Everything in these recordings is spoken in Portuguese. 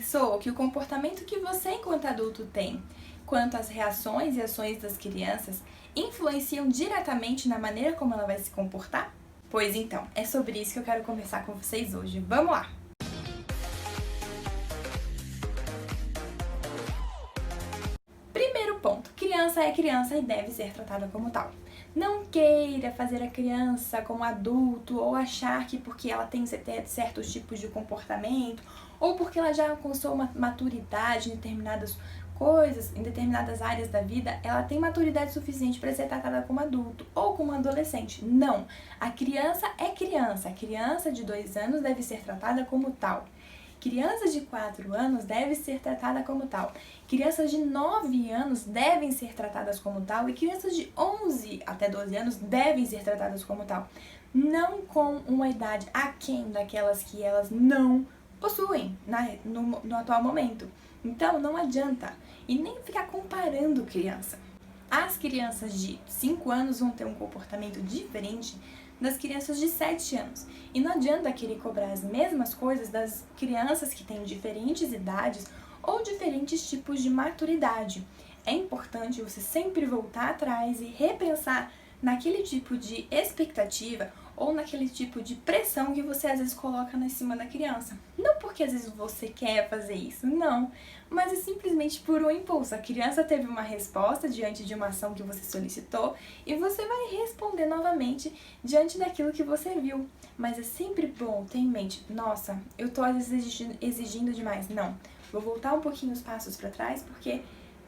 pensou que o comportamento que você, enquanto adulto, tem, quanto às reações e ações das crianças, influenciam diretamente na maneira como ela vai se comportar? Pois então, é sobre isso que eu quero conversar com vocês hoje. Vamos lá! Primeiro ponto, criança é criança e deve ser tratada como tal. Não queira fazer a criança como adulto ou achar que porque ela tem certos tipos de comportamento ou porque ela já alcançou uma maturidade em determinadas coisas, em determinadas áreas da vida, ela tem maturidade suficiente para ser tratada como adulto ou como adolescente. Não! A criança é criança. A criança de 2 anos deve ser tratada como tal. Crianças de 4 anos devem ser tratadas como tal. Crianças de 9 anos devem ser tratadas como tal. E crianças de 11 até 12 anos devem ser tratadas como tal. Não com uma idade aquém daquelas que elas não possuem no atual momento. Então, não adianta. E nem ficar comparando criança. As crianças de 5 anos vão ter um comportamento diferente das crianças de 7 anos. E não adianta querer cobrar as mesmas coisas das crianças que têm diferentes idades ou diferentes tipos de maturidade. É importante você sempre voltar atrás e repensar naquele tipo de expectativa ou naquele tipo de pressão que você às vezes coloca em cima da criança. Não porque às vezes você quer fazer isso, não, mas é simplesmente por um impulso. A criança teve uma resposta diante de uma ação que você solicitou e você vai responder novamente diante daquilo que você viu. Mas é sempre bom ter em mente, nossa, eu tô às vezes exigindo demais. Não, vou voltar um pouquinho os passos para trás porque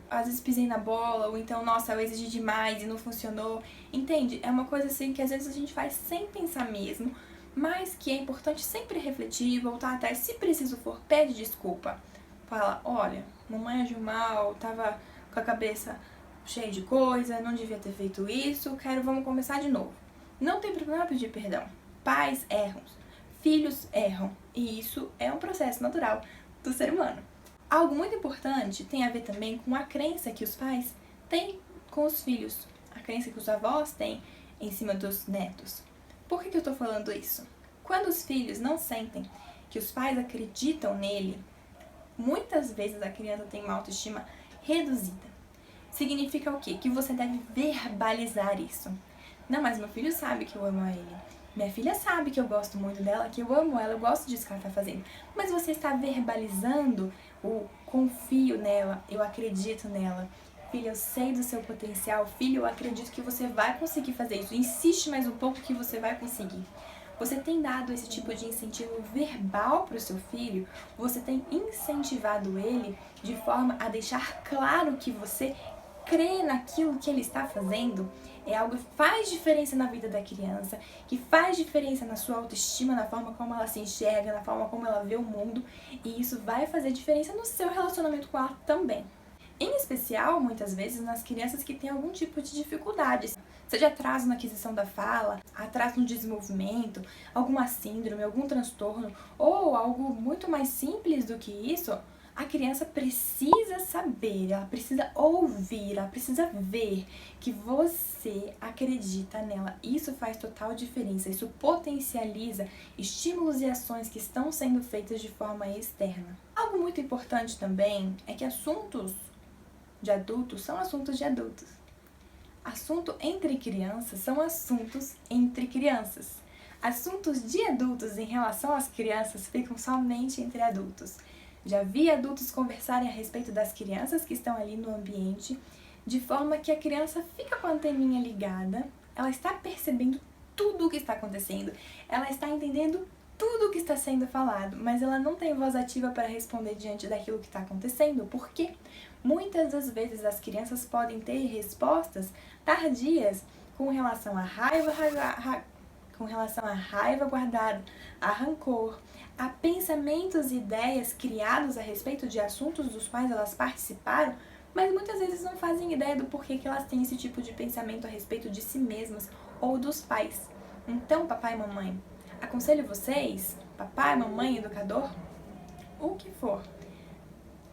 às vezes pisei na bola, ou então, nossa, eu exigi demais e não funcionou. Entende? É uma coisa assim que às vezes a gente faz sem pensar mesmo, mas que é importante sempre refletir, voltar atrás, se preciso for, pede desculpa. Fala, olha, mamãe agiu mal, tava com a cabeça cheia de coisa, não devia ter feito isso, vamos começar de novo. Não tem problema pedir perdão. Pais erram, filhos erram, e isso é um processo natural do ser humano. Algo muito importante tem a ver também com a crença que os pais têm com os filhos, a crença que os avós têm em cima dos netos. Por que eu estou falando isso? Quando os filhos não sentem que os pais acreditam nele, muitas vezes a criança tem uma autoestima reduzida. Significa o quê? Que você deve verbalizar isso. Não, mas meu filho sabe que eu amo ele. Minha filha sabe que eu gosto muito dela, que eu amo ela, eu gosto disso que ela está fazendo. Mas você está verbalizando o confio nela, eu acredito nela. Filha, eu sei do seu potencial. Filho, eu acredito que você vai conseguir fazer isso. Insiste mais um pouco que você vai conseguir. Você tem dado esse tipo de incentivo verbal para o seu filho? Você tem incentivado ele de forma a deixar claro que você crê naquilo que ele está fazendo? É algo que faz diferença na vida da criança, que faz diferença na sua autoestima, na forma como ela se enxerga, na forma como ela vê o mundo, e isso vai fazer diferença no seu relacionamento com ela também. Em especial, muitas vezes, nas crianças que têm algum tipo de dificuldades, seja atraso na aquisição da fala, atraso no desenvolvimento, alguma síndrome, algum transtorno, ou algo muito mais simples do que isso. A criança precisa saber, ela precisa ouvir, ela precisa ver que você acredita nela. Isso faz total diferença, isso potencializa estímulos e ações que estão sendo feitas de forma externa. Algo muito importante também é que assuntos de adultos são assuntos de adultos. Assunto entre crianças são assuntos entre crianças. Assuntos de adultos em relação às crianças ficam somente entre adultos. Já vi adultos conversarem a respeito das crianças que estão ali no ambiente, de forma que a criança fica com a anteninha ligada, ela está percebendo tudo o que está acontecendo, ela está entendendo tudo o que está sendo falado, mas ela não tem voz ativa para responder diante daquilo que está acontecendo. Por quê? Muitas das vezes as crianças podem ter respostas tardias com relação à raiva guardada, a rancor, a pensamentos e ideias criados a respeito de assuntos dos quais elas participaram, mas muitas vezes não fazem ideia do porquê que elas têm esse tipo de pensamento a respeito de si mesmas ou dos pais. Então, papai e mamãe, aconselho vocês, papai, mamãe, educador, o que for,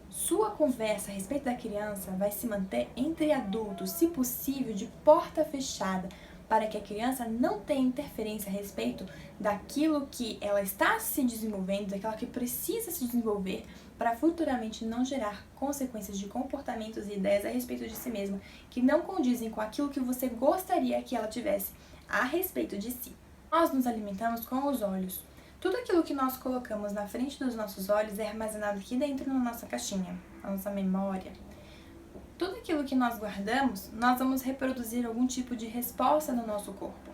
sua conversa a respeito da criança vai se manter entre adultos, se possível, de porta fechada, para que a criança não tenha interferência a respeito daquilo que ela está se desenvolvendo, daquela que precisa se desenvolver, para futuramente não gerar consequências de comportamentos e ideias a respeito de si mesma que não condizem com aquilo que você gostaria que ela tivesse a respeito de si. Nós nos alimentamos com os olhos. Tudo aquilo que nós colocamos na frente dos nossos olhos é armazenado aqui dentro na nossa caixinha, na nossa memória. Tudo aquilo que nós guardamos, nós vamos reproduzir algum tipo de resposta no nosso corpo.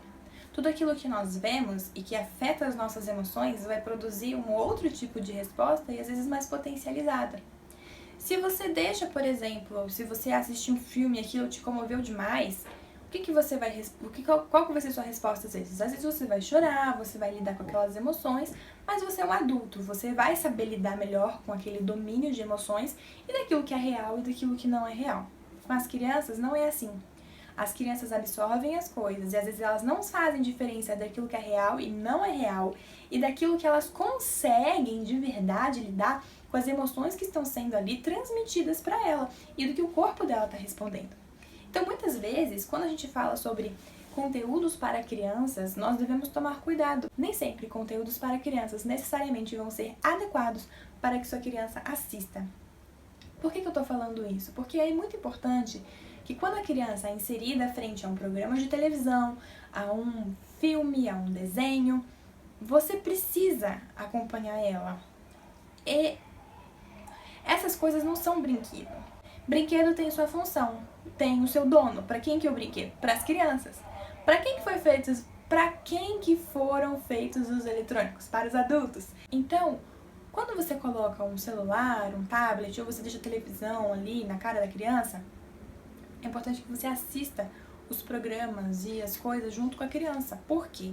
Tudo aquilo que nós vemos e que afeta as nossas emoções vai produzir um outro tipo de resposta e às vezes mais potencializada. Se você deixa, por exemplo, se você assistir um filme e aquilo te comoveu demais, qual que vai ser a sua resposta às vezes? Às vezes você vai chorar, você vai lidar com aquelas emoções, mas você é um adulto, você vai saber lidar melhor com aquele domínio de emoções e daquilo que é real e daquilo que não é real. Com as crianças não é assim. As crianças absorvem as coisas e às vezes elas não fazem diferença daquilo que é real e não é real e daquilo que elas conseguem de verdade lidar com as emoções que estão sendo ali transmitidas para ela e do que o corpo dela está respondendo. Então, muitas vezes, quando a gente fala sobre conteúdos para crianças, nós devemos tomar cuidado. Nem sempre conteúdos para crianças necessariamente vão ser adequados para que sua criança assista. Por que eu estou falando isso? Porque é muito importante que quando a criança é inserida frente a um programa de televisão, a um filme, a um desenho, você precisa acompanhar ela. E essas coisas não são brinquedo. Brinquedo tem sua função, tem o seu dono. Para quem que é o brinquedo? Para as crianças. Para quem que foram feitos os eletrônicos? Para os adultos. Então, quando você coloca um celular, um tablet, ou você deixa a televisão ali na cara da criança, é importante que você assista os programas e as coisas junto com a criança. Por quê?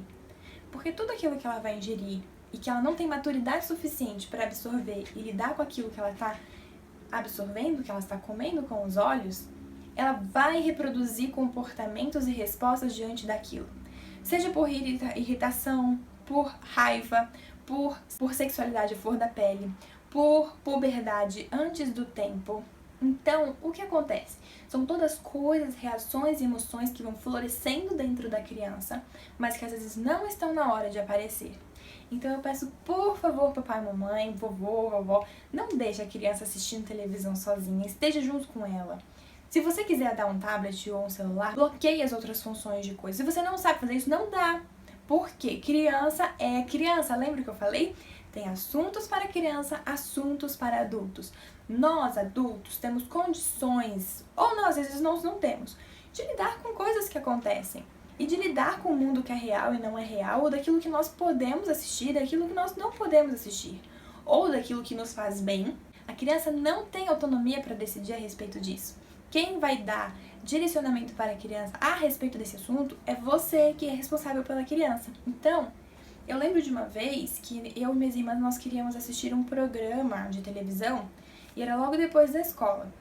Porque tudo aquilo que ela vai ingerir e que ela não tem maturidade suficiente para absorver e lidar com aquilo que ela está absorvendo, que ela está comendo com os olhos, ela vai reproduzir comportamentos e respostas diante daquilo. Seja por irritação, por raiva, por sexualidade à flor da pele, por puberdade antes do tempo. Então, o que acontece? São todas coisas, reações e emoções que vão florescendo dentro da criança, mas que às vezes não estão na hora de aparecer. Então eu peço, por favor, papai, mamãe, vovô, vovó, não deixe a criança assistindo televisão sozinha, esteja junto com ela. Se você quiser dar um tablet ou um celular, bloqueie as outras funções de coisa. Se você não sabe fazer isso, não dá. Porque criança é criança, lembra que eu falei? Tem assuntos para criança, assuntos para adultos. Nós, adultos, temos condições, ou nós, às vezes, nós não temos, de lidar com coisas que acontecem. E de lidar com o mundo que é real e não é real, ou daquilo que nós podemos assistir, daquilo que nós não podemos assistir, ou daquilo que nos faz bem. A criança não tem autonomia para decidir a respeito disso. Quem vai dar direcionamento para a criança a respeito desse assunto é você, que é responsável pela criança. Então, eu lembro de uma vez que eu e minhas irmãs nós queríamos assistir um programa de televisão e era logo depois da escola.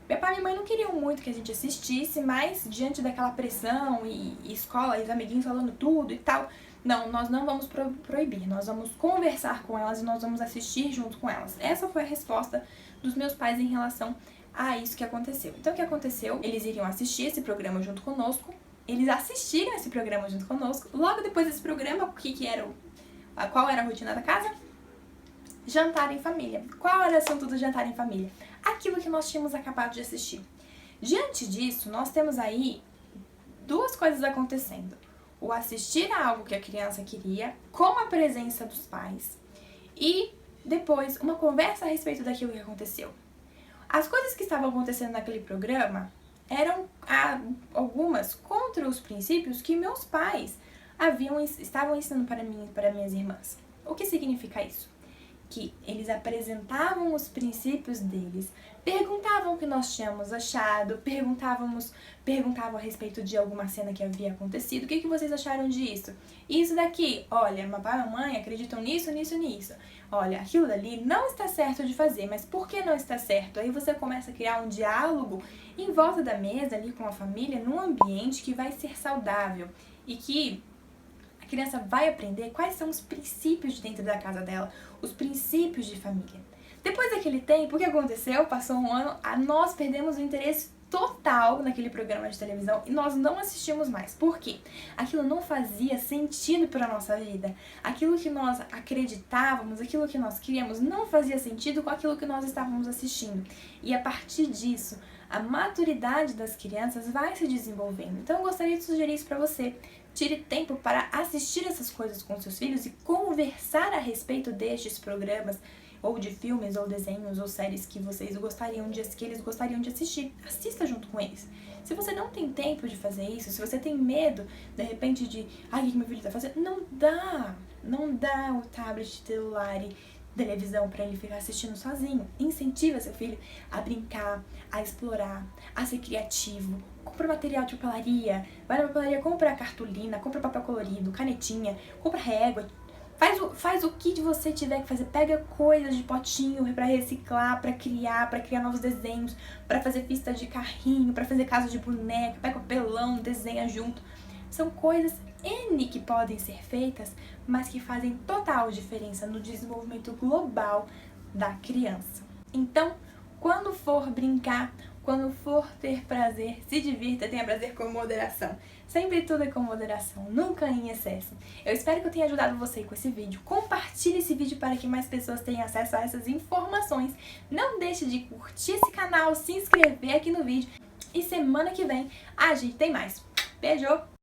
Meu pai e minha mãe não queriam muito que a gente assistisse, mas diante daquela pressão e escola e os amiguinhos falando tudo e tal, não, nós não vamos proibir, nós vamos conversar com elas e nós vamos assistir junto com elas. Essa foi a resposta dos meus pais em relação a isso que aconteceu. Então o que aconteceu? Eles iriam assistir esse programa junto conosco, eles assistiram esse programa junto conosco, logo depois desse programa, qual era a rotina da casa? Jantar em família. Qual era o assunto do jantar em família? Aquilo que nós tínhamos acabado de assistir. Diante disso, nós temos aí duas coisas acontecendo. O assistir a algo que a criança queria, com a presença dos pais, e depois uma conversa a respeito daquilo que aconteceu. As coisas que estavam acontecendo naquele programa eram algumas contra os princípios que meus pais estavam ensinando para mim e para minhas irmãs. O que significa isso? Que eles apresentavam os princípios deles, perguntavam o que nós tínhamos achado, perguntavam a respeito de alguma cena que havia acontecido, o que vocês acharam disso? Isso daqui, olha, papai e mamãe acreditam nisso, nisso, nisso. Olha, aquilo dali não está certo de fazer, mas por que não está certo? Aí você começa a criar um diálogo em volta da mesa ali com a família, num ambiente que vai ser saudável e que a criança vai aprender quais são os princípios de dentro da casa dela, os princípios de família. Depois daquele tempo, o que aconteceu? Passou um ano, nós perdemos o interesse total naquele programa de televisão e nós não assistimos mais. Por quê? Aquilo não fazia sentido para a nossa vida. Aquilo que nós acreditávamos, aquilo que nós queríamos, não fazia sentido com aquilo que nós estávamos assistindo. E a partir disso, a maturidade das crianças vai se desenvolvendo. Então eu gostaria de sugerir isso para você. Tire tempo para assistir essas coisas com seus filhos e conversar a respeito destes programas, ou de filmes, ou desenhos, ou séries que eles gostariam de assistir. Assista junto com eles. Se você não tem tempo de fazer isso, se você tem medo, de repente, o que meu filho tá fazendo? Não dá o tablet, celular e televisão para ele ficar assistindo sozinho. Incentiva seu filho a brincar, a explorar, a ser criativo. Compra material de papelaria, vai na papelaria, compra cartolina, compra papel colorido, canetinha, compra régua. Faz o que você tiver que fazer. Pega coisas de potinho pra reciclar, pra criar novos desenhos, pra fazer pista de carrinho, pra fazer casa de boneca, pega papelão, desenha junto. São coisas N que podem ser feitas, mas que fazem total diferença no desenvolvimento global da criança. Então, quando for brincar, quando for ter prazer, se divirta, tenha prazer com moderação. Sempre tudo é com moderação, nunca em excesso. Eu espero que eu tenha ajudado você com esse vídeo. Compartilhe esse vídeo para que mais pessoas tenham acesso a essas informações. Não deixe de curtir esse canal, se inscrever aqui no vídeo. E semana que vem a gente tem mais. Beijo!